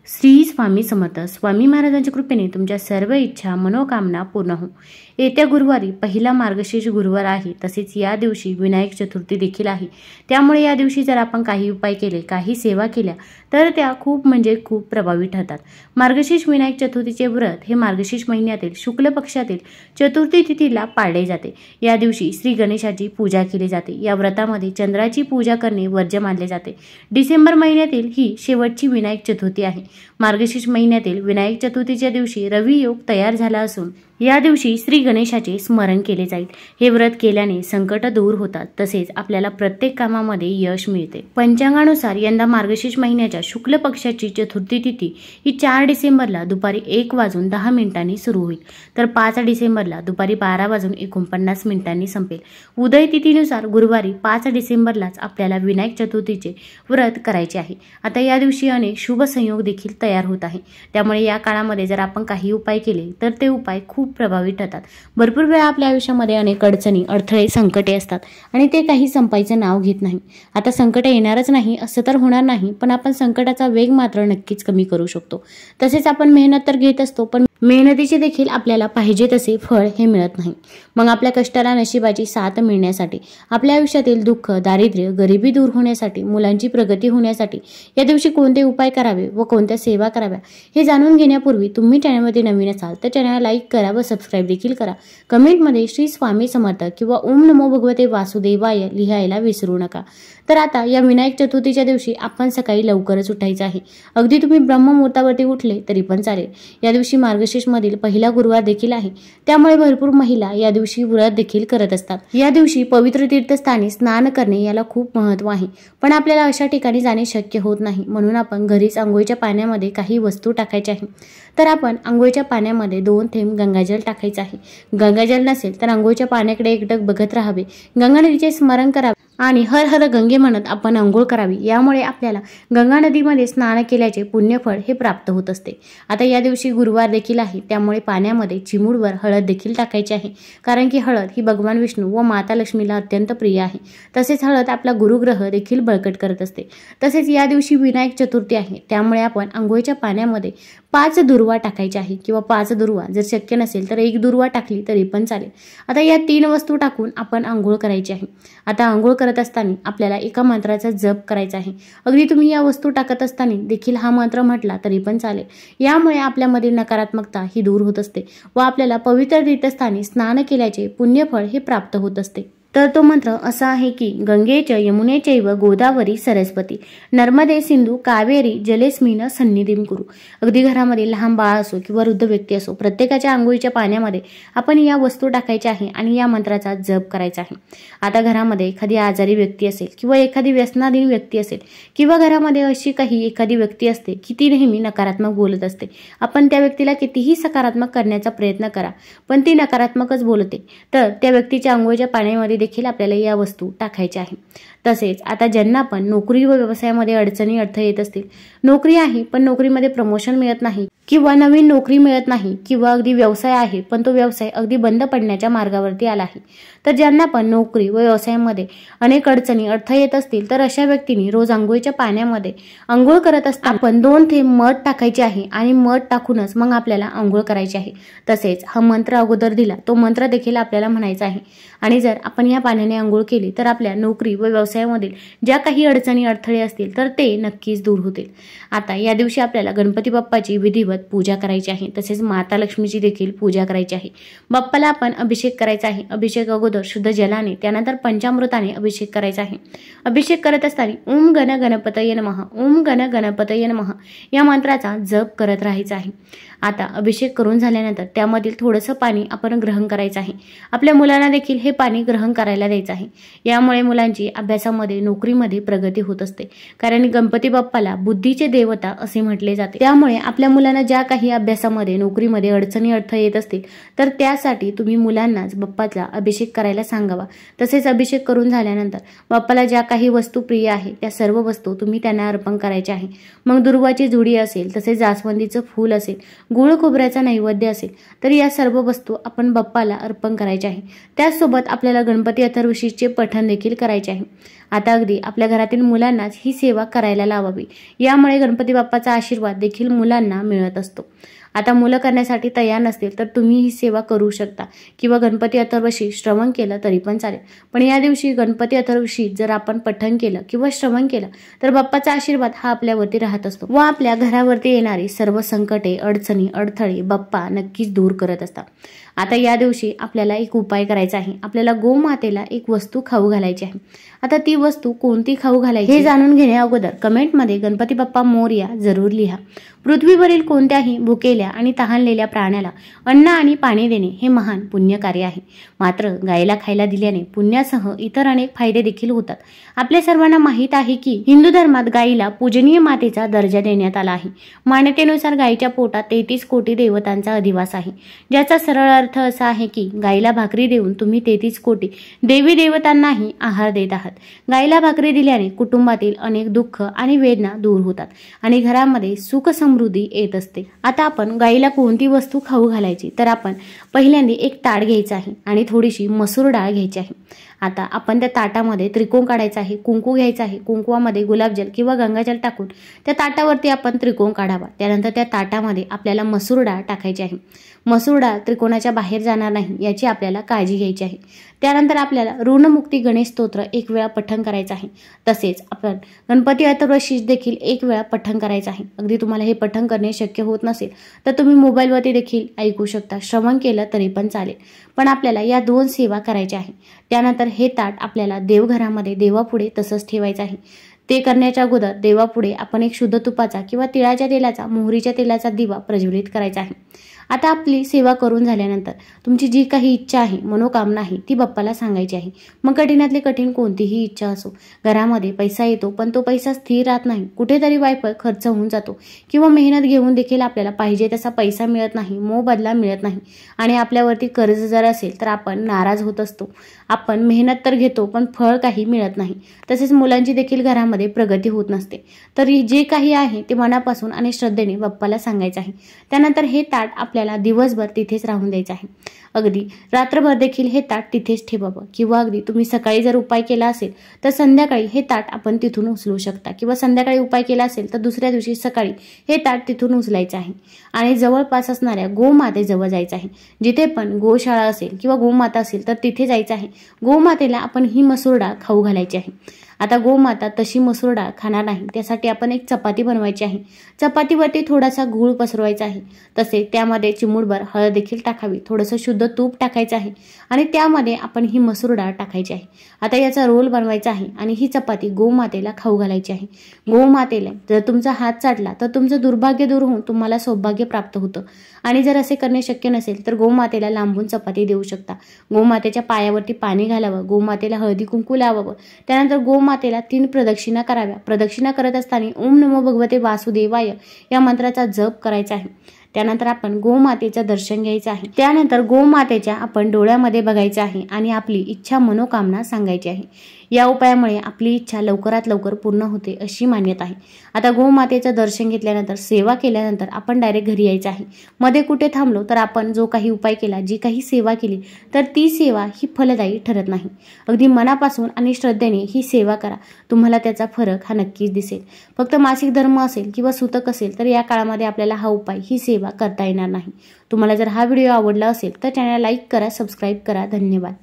श्री स्वामी समर्थ. स्वामी महाराजांच्या कृपेने तुमच्या सर्व इच्छा मनोकामना पूर्ण हो. येत्या गुरुवारी पहिला मार्गशीर्ष गुरुवार आहे. तसेच या दिवशी विनायक चतुर्थी देखील आहे. त्यामुळे या दिवशी जर आपण काही उपाय केले, काही सेवा केल्या तर त्या खूप प्रभावी ठरतात. मार्गशीर्ष विनायक चतुर्थीचे व्रत हे मार्गशीर्ष महिन्यातील शुक्ल पक्षातील चतुर्थी तिथीला पाळले जाते. या दिवशी श्री गणेशाची पूजा केली जाते. या व्रतामध्ये चंद्राची पूजा करणे वर्ज्य मानले जाते. डिसेंबर महिन्यातील ही शेवटची विनायक चतुर्थी आहे. मार्गशीर्ष महिन्यातील विनायक चतुर्थीच्या दिवशी रवी योग तयार झाला असून या दिवशी श्री गणेशाचे स्मरण केले जाईल. हे व्रत केल्याने संकट दूर होतात. तसेच आपल्याला प्रत्येक कामामध्ये यश मिळते. पंचांगानुसार यंदा मार्गशीर्ष महिन्याच्या शुक्ल पक्षाची चतुर्थी तिथी ही 4 डिसेंबरला दुपारी 1:10 सुरू होईल, तर 5 डिसेंबरला दुपारी 12:49 संपेल. उदय तिथीनुसार गुरुवारी 5 डिसेंबरलाच आपल्याला विनायक चतुर्थीचे व्रत करायचे आहे. आता या दिवशी अनेक शुभ संयोग देखील तयार होत आहे. त्यामुळे या काळामध्ये जर आपण काही उपाय केले तर ते उपाय खूप प्रभावी ठरतात. भरपूर वेळा आपल्या आयुष्यामध्ये अनेक अडचणी, अडथळे, संकटे असतात आणि ते काही संपायचं नाव घेत नाही. आता संकट येणारच नाही असं तर होणार नाही, पण आपण संकटाचा वेग मात्र नक्कीच कमी करू शकतो. तसेच आपण मेहनत तर घेत असतो, पण मेहनतीचे देखील आपल्याला पाहिजे तसे फळ हे मिळत नाही. मग आपल्या कष्टाला नशिबाची साथ मिळण्यासाठी, आपल्या आयुष्यातील दुःख, दारिद्र्य, गरिबी दूर होण्यासाठी, मुलांची प्रगती होण्यासाठी या दिवशी कोणते उपाय करावे व कोणत्या सेवा कराव्या हे जाणून घेण्यापूर्वी तुम्ही चॅनलमध्ये नवीन असाल तर चॅनलला लाईक करा व सबस्क्राईब देखील करा. कमेंटमध्ये श्री स्वामी समर्थ किंवा ओम नमो भगवते वासुदेवाय लिहायला विसरू नका. तर आता या विनायक चतुर्थीच्या दिवशी आपण सकाळी लवकरच उठायचं आहे. अगदी तुम्ही ब्रह्ममुहूर्तावरती उठले तरी पण चालेल. या दिवशी मार्गशीर्ष मधील पहिला गुरुवार देखील आहे. त्यामुळे भरपूर महिला या दिवशी व्रत देखील करत असतात. या दिवशी पवित्र तीर्थस्थानी स्नान करणे याला खूप महत्त्व आहे, पण आपल्याला अशा ठिकाणी जाणे शक्य होत नाही. म्हणून आपण घरीच अंघोळीच्या पाण्यामध्ये काही वस्तू टाकायच्या आहे. तर आपण अंघोळीच्या पाण्यामध्ये 2 थेंब गंगाजल टाकायचं आहे. गंगाजल नसेल तर अंघोळीच्या पाण्याकडे एकटक बघत राहावे, गंगा नदीचे स्मरण करावे आणि हर हर गंगे म्हणत आपण अंघोळ करावी. यामुळे आपल्याला गंगा नदीमध्ये स्नान केल्याचे पुण्यफळ हे प्राप्त होत असते. आता या दिवशी गुरुवार देखील आहे, त्यामुळे पाण्यामध्ये चिमूटभर हळद देखील टाकायची आहे. कारण की हळद ही भगवान विष्णू व माता लक्ष्मीला अत्यंत प्रिय आहे. तसेच हळद आपला गुरुग्रह देखील बळकट करत असते. तसेच या दिवशी विनायक चतुर्थी आहे, त्यामुळे आपण अंघोळीच्या पाण्यामध्ये 5 दुर्वा टाकायचे आहे किंवा 5 दुर्वा, जर शक्य नसेल तर 1 दुर्वा टाकली तरी पण चालेल. आता या 3 वस्तू टाकून आपण अंघोळ करायची आहे. आता अंघोळ करत असताना आपल्याला एका मंत्राचा जप करायचा आहे. अगदी तुम्ही या वस्तू टाकत असताना देखील हा मंत्र म्हटला तरी पण चालेल. यामुळे आपल्यामधील नकारात्मकता ही दूर होत असते व आपल्याला पवित्र तीर्थस्थानी स्नान केल्याचे पुण्यफळ हे प्राप्त होत असते. तर तो मंत्र असा आहे की गंगेच यमुनेचैव गोदावरी सरस्वती नर्मदे सिंधू कावेरी जलेस्मिन सन्निधिं कुरु. अगदी घरामध्ये लहान बाळ असो किंवा वृद्ध व्यक्ती असो, प्रत्येकाच्या आंघोळीच्या पाण्यामध्ये आपण या वस्तू टाकायच्या आहे आणि या मंत्राचा जप करायचा आहे. आता घरामध्ये एखादी आजारी व्यक्ती असेल किंवा एखादी व्यसनाधीन व्यक्ती असेल किंवा घरामध्ये अशी काही एखादी व्यक्ती असते की ती नेहमी नकारात्मक बोलत असते. आपण त्या व्यक्तीला कितीही सकारात्मक करण्याचा प्रयत्न करा, पण ती नकारात्मकच बोलते, तर त्या व्यक्तीच्या आंघोळीच्या पाण्यामध्ये देखील आपल्याला या वस्तू टाकायच्या आहे. तसेच आता ज्यांना पण नोकरी व व्यवसायामध्ये अडचणी अडथळे येत असतील, नोकरी आहे पण नोकरीमध्ये प्रमोशन मिळत नाही किंवा नवीन नोकरी मिळत नाही किंवा अगदी व्यवसाय आहे पण तो व्यवसाय अगदी बंद पडण्याच्या मार्गावरती आला आहे, तर ज्यांना पण नोकरी व व्यवसायामध्ये अनेक अडचणी अडथळे येत असतील तर अशा व्यक्तींनी रोज अंघोळीच्या पाण्यामध्ये अंघोळ करत असताना आपण 2 थेंब मध टाकायचे आहे आणि मध टाकूनच मग आपल्याला अंघोळ करायची आहे. तसेच हा मंत्र अगोदर दिला तो मंत्र देखील आपल्याला म्हणायचा आहे. आणि जर आपण या पाण्याने अंघोळ केली तर आपल्या नोकरी व व्यवसायामधील ज्या काही अडचणी अडथळे असतील तर ते नक्कीच दूर होतील. आता या दिवशी आपल्याला गणपती बाप्पाची विधिवत पूजा करायची आहे. तसेच माता लक्ष्मीची देखील पूजा करायची आहे. बाप्पाला आपण अभिषेक करायचा आहे. अभिषेक अगोदर शुद्ध जलाने त्यानंतर पंचामृताने अभिषेक करायचा आहे. अभिषेक करत असताना ओम गण गणपतये नमः, ओम गण गणपतये नमः या मंत्राचा जप करत राहायचा आहे. आता अभिषेक करून झाल्यानंतर त्यामधील थोडंसं पाणी आपण ग्रहण करायचं आहे. आपल्या मुलांना देखील हे पाणी ग्रहण करायला द्यायचं आहे. यामुळे मुलांची अभ्यासामध्ये नोकरीमध्ये प्रगती होत असते. कारण गणपती बाप्पाला बुद्धीचे देवता असे म्हटले जाते. त्यामुळे आपल्या मुलांना ज्या काही अभ्यासामध्ये नोकरीमध्ये अडचणी अडथळे येत असतील तर त्यासाठी तुम्ही मुलांनाच बाप्पाचा अभिषेक करायचा करायला सांगावा। तसेच अभिषेक करून झाल्यानंतर बाप्पाला ज्या काही वस्तू प्रिय आहे त्या सर्व वस्तू तुम्ही त्यांना अर्पण करायच्या आहे। मग दुर्वाची जुडी असेल, तसेच जास्वंदीचं फूल असेल, गुळ खोबऱ्याचा नैवेद्य असेल, तर या सर्व वस्तू आपण बाप्पाला अर्पण करायच्या आहे। त्याचसोबत आपल्याला गणपती अथर्वशीचे पठण देखील करायचे आहे। आता अगदी आपल्या घरातील मुलांनाच ही सेवा करायला लावावी, यामुळे गणपती बाप्पाचा आशीर्वाद देखील मुलांना मिळत असतो। आता मुलं करण्यासाठी तयार नसतील तर तुम्ही ही सेवा करू शकता किंवा गणपती अथर्वशीत श्रवण केलं तरी पण चालेल। पण या दिवशी गणपती अथर्वशीत जर आपण पठण केलं किंवा श्रवण केलं तर बाप्पाचा आशीर्वाद हा आपल्यावरती राहत असतो व आपल्या घरावरती येणारी सर्व संकटे, अडचणी, अडथळे बाप्पा नक्कीच दूर करत असतात। आता या दिवशी आपल्याला एक उपाय करायचा आहे। आपल्याला गोमातेला एक वस्तू खाऊ घालायची आहे। आता ती वस्तू कोणती खाऊ घालायची हे जाणून घेण्या अगोदर कमेंटमध्ये गणपती बाप्पा मोरया जरूर लिहा। पृथ्वीवरील कोणत्याही भुकेल्या आणि तहानलेल्या प्राण्याला अन्न आणि पाणी देणे हे महान पुण्य कार्य आहे। मात्र गायीला खायला दिल्याने पुण्यासह इतर अनेक फायदे देखील होतात। आपल्या सर्वांना माहीत आहे की हिंदू धर्मात गायीला पूजनीय मातेचा दर्जा देण्यात आला आहे। मान्यतेनुसार गायीच्या पोटात 33 कोटी देवतांचा अधिवास आहे, ज्याचा सरळ अर्थ असा आहे की गायीला भाकरी देऊन तुम्ही 33 कोटी देवी देवतांनाही आहार देत आहात। गायीला भाकरी दिल्याने कुटुंबातील अनेक दुःख आणि वेदना दूर होतात आणि घरामध्ये सुख समृद्धी येत असते। आता आपण गायीला कोणती वस्तू खाऊ घालायची, तर आपण पहिल्यांदा एक ताट घ्यायचं आहे आणि थोडीशी मसूर डाळ घ्यायची आहे। आता आपण त्या ताटामध्ये त्रिकोण काढायचा आहे, कुंकू घ्यायचा आहे, कुंकवामध्ये गुलाबजल किंवा गंगाजल टाकून त्या ताटावरती आपण त्रिकोण काढावा। त्यानंतर त्या ताटामध्ये आपल्याला मसूर डाळ टाकायची आहे। मसूर डाळ त्रिकोणाच्या बाहेर जाणार नाही याची आपल्याला काळजी घ्यायची आहे। त्यानंतर आपल्याला ऋणमुक्ती गणेश स्तोत्र एक वेळा पठण करायचं आहे। तसेच आपण गणपती अथर्वशीत देखील एक वेळा पठण करायचं आहे। अगदी तुम्हाला हे पठण करणे शक्य होत नसेल तर तुम्ही मोबाईलवरती देखील ऐकू शकता, श्रवण केलं तरी पण चालेल। पण आपल्याला या 2 सेवा करायच्या आहे। त्यानंतर हे ताट आपल्याला देवघरामध्ये देवापुढे तसंच ठेवायचं आहे। ते करण्याच्या अगोदर देवापुढे आपण एक शुद्ध तुपाचा किंवा तिळाच्या तेलाचा, मोहरीच्या तेलाचा दिवा प्रज्वलित करायचा आहे। आता आपली सेवा करून झाल्यानंतर तुमची जी काही इच्छा आहे, मनोकामना आहे, ती बाप्पाला सांगायची आहे। मग कठीणातली कठीण कोणतीही इच्छा असो। घरामध्ये पैसा येतो पण तो पैसा स्थिर राहत नाही, कुठेतरी वायफळ खर्च होऊन जातो किंवा मेहनत घेऊन देखील आपल्याला पाहिजे तसा पैसा मिळत नाही, मोबदला मिळत नाही आणि आपल्यावरती कर्ज जर असेल तर आपण नाराज होत असतो। आपण मेहनत तर घेतो पण फळ काही मिळत नाही। तसेच मुलांची देखील घरामध्ये प्रगती होत नसते। तरी जे काही आहे ते मनापासून आणि श्रद्धेने बाप्पाला सांगायचं आहे। त्यानंतर हे ताट आपल्याला दिवसभर तिथेच राहून द्यायचं आहे। अगदी रात्रभर देखील हे ताट तिथेच ठेवावं किंवा अगदी तुम्ही सकाळी जर उपाय केला असेल तर संध्याकाळी हे ताट आपण तिथून उचलू शकता किंवा संध्याकाळी उपाय केला असेल तर दुसऱ्या दिवशी सकाळी हे ताट तिथून उचलायचं आहे आणि जवळपास असणाऱ्या गोमातेजवळ जायचं आहे। जिथे पण गोशाळा असेल किंवा गोमाता असेल तर तिथे जायचं आहे। गोमातेला आपण ही मसूर डाळ खाऊ घालायची आहे। आता गोमाता तशी मसूर डाळ खाणार नाही, त्यासाठी आपण एक चपाती बनवायची आहे। चपातीवरती थोडासा गूळ पसरवायचा आहे, तसेच त्यामध्ये चिमूटभर हळद देखील टाकावी, थोडंसं शुद्ध तूप टाकायचं आहे आणि त्यामध्ये आपण ही मसूर डाळ टाकायची आहे। आता याचा रोल बनवायचा आहे आणि ही चपाती गोमातेला खाऊ घालायची आहे। गोमातेला जर तुमचा हात चाटला तर तुमचं दुर्भाग्य दूर होऊन तुम्हाला सौभाग्य प्राप्त होतं आणि जर असे करणे शक्य नसेल तर गोमातेला लांबून चपाती देऊ शकता। गोमातेच्या पायावरती पाणी घालावं, गोमातेला हळदी कुंकू लावावं, त्यानंतर गोमातेला 3 प्रदक्षिणा कराव्या। प्रदक्षिणा करत असताना ओम नमो भगवते वासुदेवाय या मंत्राचा जप करायचा आहे। त्यानंतर आपण गोमातेचं दर्शन घ्यायचं आहे। त्यानंतर गोमातेच्या आपण डोळ्यामध्ये बघायचं आहे आणि आपली इच्छा मनोकामना सांगायची आहे। या उपायामुळे आपली इच्छा लवकरात लवकर पूर्ण होते अशी मान्यता आहे। आता गोमातेचं दर्शन घेतल्यानंतर सेवा केल्यानंतर आपण डायरेक्ट घरी यायचं आहे। मध्ये कुठे थांबलो तर आपण जो काही उपाय केला, जी काही सेवा केली तर ती सेवा ही फलदायी ठरत नाही। अगदी मनापासून आणि श्रद्धेने ही सेवा करा, तुम्हाला त्याचा फरक हा नक्कीच दिसेल। फक्त मासिक धर्म असेल किंवा सुतक असेल तर या काळामध्ये आपल्याला हा उपाय ही सेवा करता येणार नाही। तुम्हाला जर हा व्हिडिओ आवडला असेल तर चॅनलला लाईक करा, सबस्क्राईब करा। धन्यवाद।